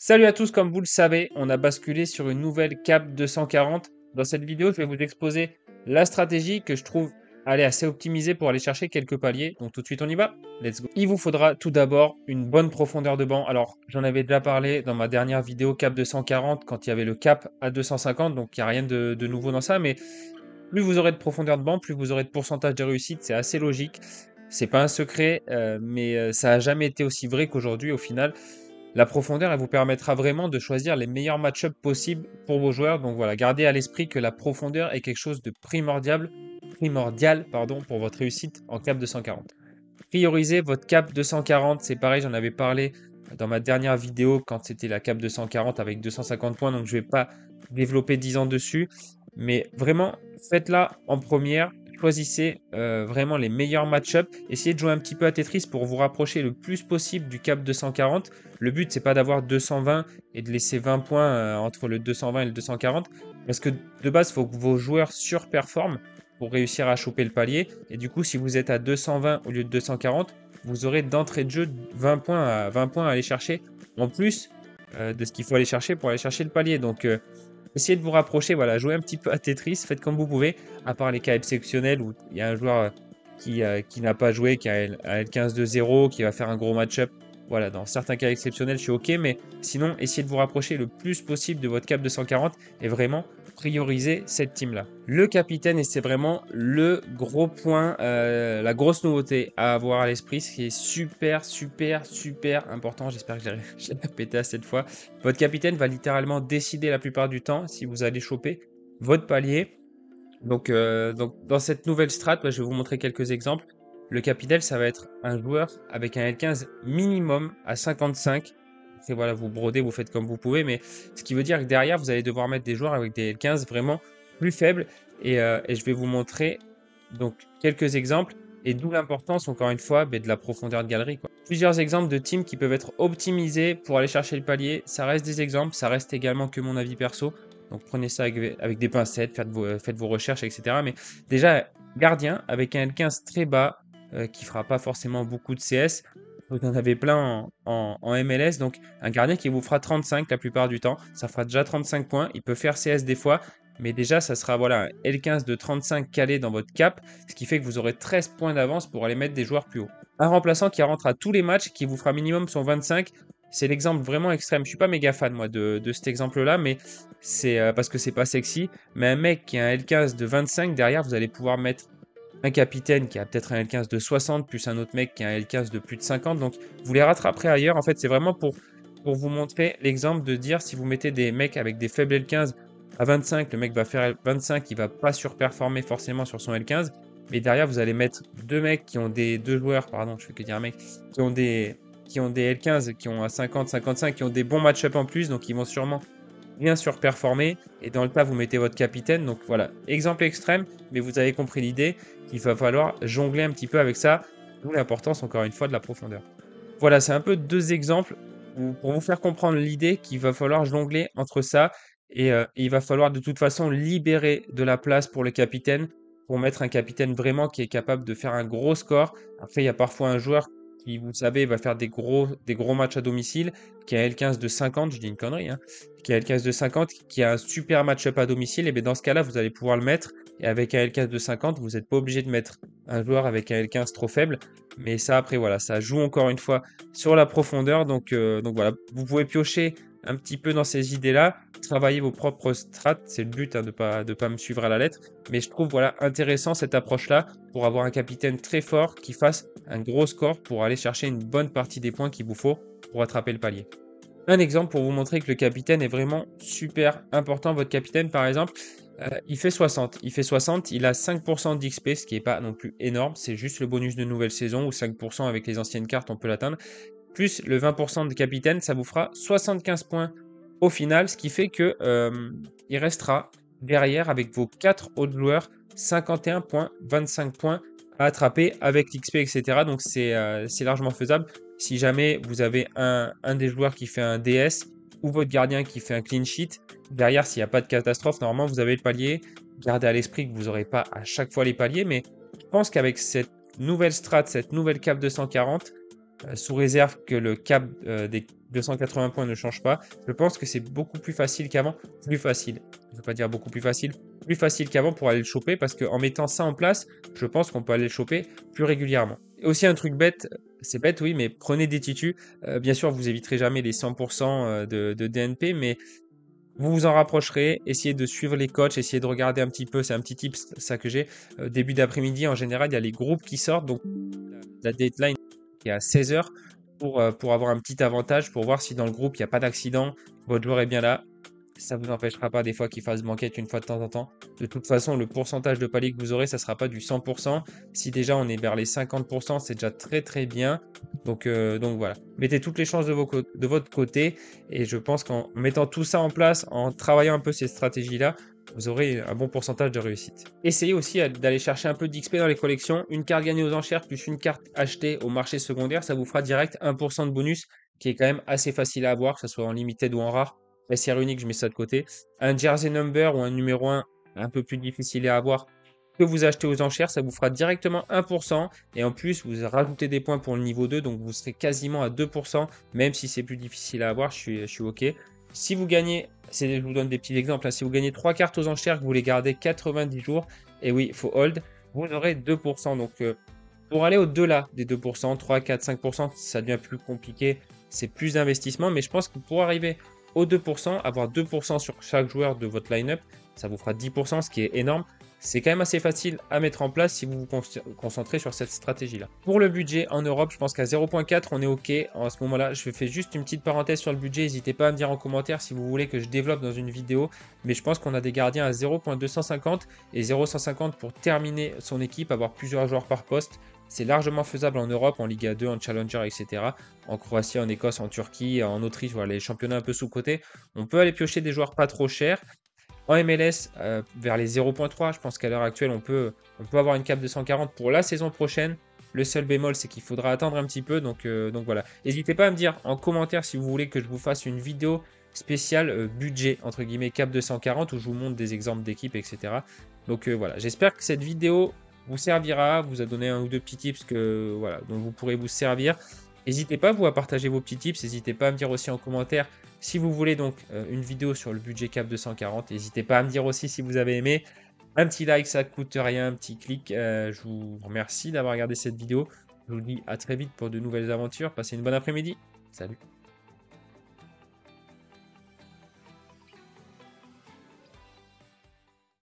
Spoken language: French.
Salut à tous, comme vous le savez, on a basculé sur une nouvelle cape 240. Dans cette vidéo, je vais vous exposer la stratégie que je trouve assez optimisée pour aller chercher quelques paliers. Donc tout de suite, on y va. Let's go. Il vous faudra tout d'abord une bonne profondeur de banc. Alors, j'en avais déjà parlé dans ma dernière vidéo cap 240 quand il y avait le cap à 250. Donc, il n'y a rien de nouveau dans ça. Mais plus vous aurez de profondeur de banc, plus vous aurez de pourcentage de réussite. C'est assez logique. C'est pas un secret, mais ça n'a jamais été aussi vrai qu'aujourd'hui au final. La profondeur, elle vous permettra vraiment de choisir les meilleurs match-ups possibles pour vos joueurs. Donc voilà, gardez à l'esprit que la profondeur est quelque chose de primordial pardon, pour votre réussite en cap 240. Priorisez votre cap 240, c'est pareil, j'en avais parlé dans ma dernière vidéo quand c'était la cap 240 avec 250 points, donc je ne vais pas développer 10 ans dessus. Mais vraiment, faites-la en première. Choisissez vraiment les meilleurs match-ups. Essayez de jouer un petit peu à Tetris pour vous rapprocher le plus possible du cap 240. Le but, c'est pas d'avoir 220 et de laisser 20 points entre le 220 et le 240. Parce que de base, il faut que vos joueurs surperforment pour réussir à choper le palier. Et du coup, si vous êtes à 220 au lieu de 240, vous aurez d'entrée de jeu 20 points à aller chercher en plus de ce qu'il faut aller chercher pour aller chercher le palier. Donc, essayez de vous rapprocher, voilà, jouez un petit peu à Tetris, faites comme vous pouvez, à part les cas exceptionnels où il y a un joueur qui n'a pas joué, qui a un L15 de 0, qui va faire un gros match-up. Voilà, dans certains cas exceptionnels, je suis OK, mais sinon, essayez de vous rapprocher le plus possible de votre cap 240 et vraiment prioriser cette team-là. Le capitaine, et c'est vraiment le gros point, la grosse nouveauté à avoir à l'esprit, ce qui est super important. J'espère que je l'ai répété à cette fois. Votre capitaine va littéralement décider la plupart du temps si vous allez choper votre palier. Donc dans cette nouvelle strat, je vais vous montrer quelques exemples. Le capitaine, ça va être un joueur avec un L15 minimum à 55. Et voilà, vous brodez, vous faites comme vous pouvez, mais ce qui veut dire que derrière, vous allez devoir mettre des joueurs avec des L15 vraiment plus faibles. Et je vais vous montrer donc quelques exemples, et d'où l'importance, encore une fois, de la profondeur de galerie, quoi. Plusieurs exemples de teams qui peuvent être optimisés pour aller chercher le palier. Ça reste des exemples, ça reste également que mon avis perso. Donc prenez ça avec des pincettes, faites vos recherches, etc. Mais déjà, gardien avec un L15 très bas, qui fera pas forcément beaucoup de CS. Vous en avez plein en MLS, donc un gardien qui vous fera 35 la plupart du temps. Ça fera déjà 35 points. Il peut faire CS des fois, mais déjà, ça sera voilà, un L15 de 35 calé dans votre cap, ce qui fait que vous aurez 13 points d'avance pour aller mettre des joueurs plus haut. Un remplaçant qui rentre à tous les matchs, qui vous fera minimum son 25. C'est l'exemple vraiment extrême. Je suis pas méga fan moi de cet exemple-là, mais c'est parce que c'est pas sexy. Mais un mec qui a un L15 de 25, derrière, vous allez pouvoir mettre un capitaine qui a peut-être un L15 de 60, plus un autre mec qui a un L15 de plus de 50. Donc, vous les rattraperez ailleurs. En fait, c'est vraiment pour vous montrer l'exemple de dire si vous mettez des mecs avec des faibles L15 à 25, le mec va faire 25, il va pas surperformer forcément sur son L15. Mais derrière, vous allez mettre deux joueurs, pardon, je fais que dire un mec, qui ont des L15, qui ont à 50, 55, qui ont des bons match-up en plus, donc ils vont sûrement bien surperformer. Et dans le tas, vous mettez votre capitaine. Donc voilà, exemple extrême, mais vous avez compris l'idée. Il va falloir jongler un petit peu avec ça, d'où l'importance, encore une fois, de la profondeur. Voilà, c'est un peu deux exemples pour vous faire comprendre l'idée qu'il va falloir jongler entre ça et il va falloir de toute façon libérer de la place pour le capitaine, pour mettre un capitaine vraiment qui est capable de faire un gros score. Après, il y a parfois un joueur qui, vous savez, va faire des gros matchs à domicile, qui a L15 de 50, je dis une connerie, hein, qui a L15 de 50, qui a un super match-up à domicile, et bien dans ce cas-là, vous allez pouvoir le mettre. Et avec un L15 de 50, vous n'êtes pas obligé de mettre un joueur avec un L15 trop faible. Mais ça, après, voilà, ça joue encore une fois sur la profondeur. Donc voilà, vous pouvez piocher un petit peu dans ces idées-là, travailler vos propres strats. C'est le but, hein, de pas me suivre à la lettre. Mais je trouve voilà intéressant cette approche-là pour avoir un capitaine très fort qui fasse un gros score pour aller chercher une bonne partie des points qu'il vous faut pour attraper le palier. Un exemple pour vous montrer que le capitaine est vraiment super important. Votre capitaine, par exemple, il fait 60. Il a 5% d'XP, ce qui n'est pas non plus énorme. C'est juste le bonus de nouvelle saison où 5% avec les anciennes cartes, on peut l'atteindre. Plus le 20% de capitaine, ça vous fera 75 points au final, ce qui fait que il restera derrière avec vos 4 autres joueurs 51 points, 25 points à attraper avec l'XP, etc. Donc c'est largement faisable. Si jamais vous avez un des joueurs qui fait un DS ou votre gardien qui fait un clean sheet, derrière, s'il n'y a pas de catastrophe, normalement, vous avez le palier. Gardez à l'esprit que vous n'aurez pas à chaque fois les paliers, mais je pense qu'avec cette nouvelle strat, cette nouvelle cap 240, sous réserve que le cap des 280 points ne change pas, je pense que c'est beaucoup plus facile qu'avant. Plus facile, je ne veux pas dire beaucoup plus facile qu'avant pour aller le choper parce qu'en mettant ça en place, je pense qu'on peut aller le choper plus régulièrement. Et aussi un truc bête, c'est bête oui, mais prenez des titus. Bien sûr, vous éviterez jamais les 100% de DNP, mais vous vous en rapprocherez, essayez de suivre les coachs, essayez de regarder un petit peu, c'est un petit tip ça que j'ai. Début d'après-midi, en général, il y a les groupes qui sortent, donc la deadline est à 16 h pour avoir un petit avantage, pour voir si dans le groupe, il n'y a pas d'accident, votre joueur est bien là. Ça ne vous empêchera pas des fois qu'il fasse banquette une fois de temps en temps. De toute façon, le pourcentage de paliers que vous aurez, ça ne sera pas du 100%. Si déjà on est vers les 50%, c'est déjà très très bien. Donc voilà. Mettez toutes les chances de votre côté. Et je pense qu'en mettant tout ça en place, en travaillant un peu ces stratégies-là, vous aurez un bon pourcentage de réussite. Essayez aussi d'aller chercher un peu d'XP dans les collections. Une carte gagnée aux enchères plus une carte achetée au marché secondaire, ça vous fera direct 1% de bonus, qui est quand même assez facile à avoir, que ce soit en limited ou en rare. SR unique, je mets ça de côté. Un jersey number ou un numéro 1 un peu plus difficile à avoir que vous achetez aux enchères, ça vous fera directement 1%. Et en plus, vous rajoutez des points pour le niveau 2, donc vous serez quasiment à 2%, même si c'est plus difficile à avoir, je suis OK. Si vous gagnez, je vous donne des petits exemples, hein, si vous gagnez 3 cartes aux enchères, que vous les gardez 90 jours, et oui, il faut hold, vous aurez 2%. Donc pour aller au-delà des 2%, 3, 4, 5%, ça devient plus compliqué, c'est plus d'investissement, mais je pense que pour arriver aux 2%, avoir 2% sur chaque joueur de votre line-up, ça vous fera 10%, ce qui est énorme. C'est quand même assez facile à mettre en place si vous vous concentrez sur cette stratégie-là. Pour le budget en Europe, je pense qu'à 0.4, on est OK. En ce moment-là, je fais juste une petite parenthèse sur le budget. N'hésitez pas à me dire en commentaire si vous voulez que je développe dans une vidéo. Mais je pense qu'on a des gardiens à 0.250 et 0.150 pour terminer son équipe, avoir plusieurs joueurs par poste. C'est largement faisable en Europe, en Liga 2, en Challenger, etc. En Croatie, en Écosse, en Turquie, en Autriche, voilà, les championnats un peu sous-cotés. On peut aller piocher des joueurs pas trop chers. En MLS, vers les 0.3, je pense qu'à l'heure actuelle, on peut avoir une cap de 140 pour la saison prochaine. Le seul bémol, c'est qu'il faudra attendre un petit peu. Donc voilà. N'hésitez pas à me dire en commentaire si vous voulez que je vous fasse une vidéo spéciale budget, entre guillemets, cap de 140, où je vous montre des exemples d'équipes, etc. Donc voilà. J'espère que cette vidéo vous servira, vous a donné un ou deux petits tips dont vous pourrez vous servir. N'hésitez pas, vous, à partager vos petits tips. N'hésitez pas à me dire aussi en commentaire si vous voulez donc une vidéo sur le budget cap 240. N'hésitez pas à me dire aussi si vous avez aimé. Un petit like, ça ne coûte rien, un petit clic. Je vous remercie d'avoir regardé cette vidéo. Je vous dis à très vite pour de nouvelles aventures. Passez une bonne après-midi. Salut.